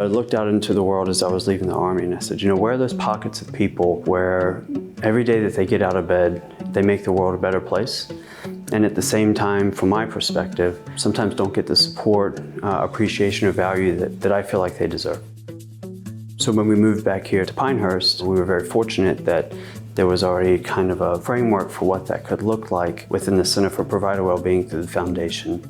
I looked out into the world as I was leaving the Army and I said, where are those pockets of people where every day that they get out of bed, they make the world a better place? And at the same time, from my perspective, sometimes don't get the support, appreciation, or value that I feel like they deserve. So when we moved back here to Pinehurst, we were very fortunate that there was already kind of a framework for what that could look like within the Center for Provider Wellbeing through the Foundation.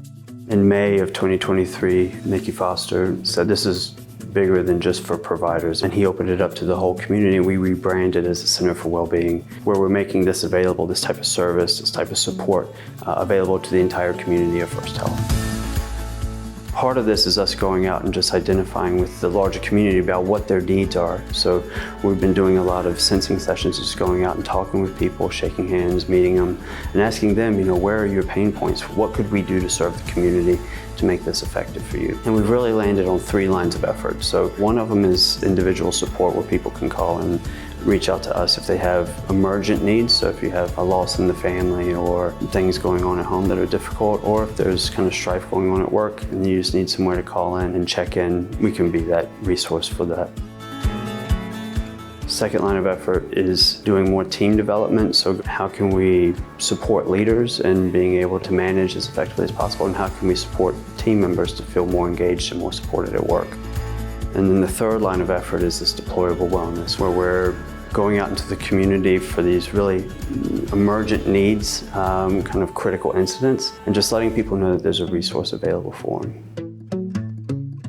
In May of 2023, Mickey Foster said this is bigger than just for providers, and he opened it up to the whole community. We rebranded as the Center for Wellbeing, where we're making this available, this type of service, this type of support, available to the entire community of First Health. Part of this is us going out and just identifying with the larger community about what their needs are. So we've been doing a lot of sensing sessions, just going out and talking with people, shaking hands, meeting them, and asking them, where are your pain points? What could we do to serve the community to make this effective for you? And we've really landed on 3 lines of effort. So one of them is individual support, where people can call and reach out to us if they have emergent needs. So if you have a loss in the family or things going on at home that are difficult, or if there's kind of strife going on at work and you just need somewhere to call in and check in, we can be that resource for that. Second line of effort is doing more team development. So how can we support leaders in being able to manage as effectively as possible, and how can we support team members to feel more engaged and more supported at work? And then the third line of effort is this deployable wellness, where we're going out into the community for these really emergent needs, kind of critical incidents, and just letting people know that there's a resource available for them.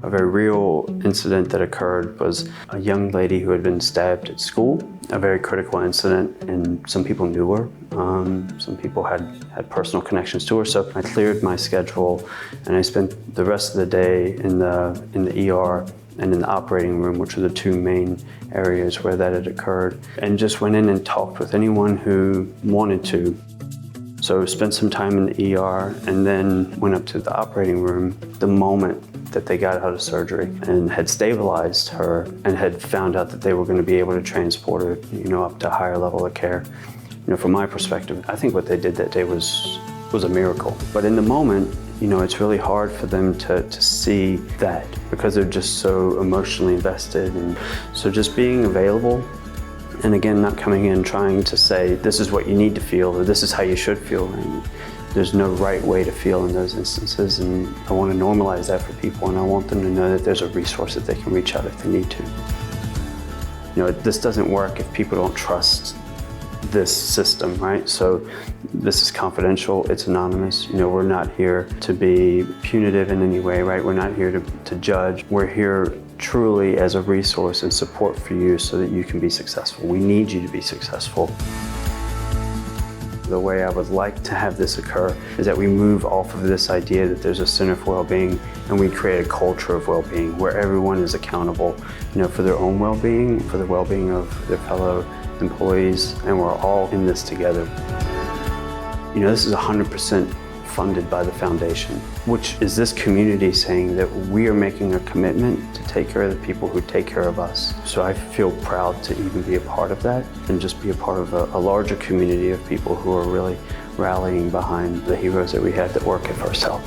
A very real incident that occurred was a young lady who had been stabbed at school, a very critical incident, and some people knew her. Some people had personal connections to her, so I cleared my schedule and I spent the rest of the day in the ER and in the operating room, which are the 2 main areas where that had occurred, and just went in and talked with anyone who wanted to. So spent some time in the ER and then went up to the operating room the moment that they got out of surgery, and had stabilized her and had found out that they were going to be able to transport her, up to a higher level of care. From my perspective, I think what they did that day was a miracle. But in the moment, it's really hard for them to see that, because they're just so emotionally invested. And so just being available, and again, not coming in trying to say, this is what you need to feel, or this is how you should feel. And there's no right way to feel in those instances, and I want to normalize that for people, and I want them to know that there's a resource that they can reach out if they need to. This doesn't work if people don't trust this system, right? So this is confidential, it's anonymous. We're not here to be punitive in any way, right? We're not here to judge. We're here truly as a resource and support for you so that you can be successful. We need you to be successful. The way I would like to have this occur is that we move off of this idea that there's a Center for Wellbeing, and we create a culture of well-being where everyone is accountable, for their own well-being, for the well-being of their fellow employees, and we're all in this together. This is 100% funded by the foundation, which is this community saying that we are making a commitment to take care of the people who take care of us. So I feel proud to even be a part of that, and just be a part of a larger community of people who are really rallying behind the heroes that we had that work at First Health.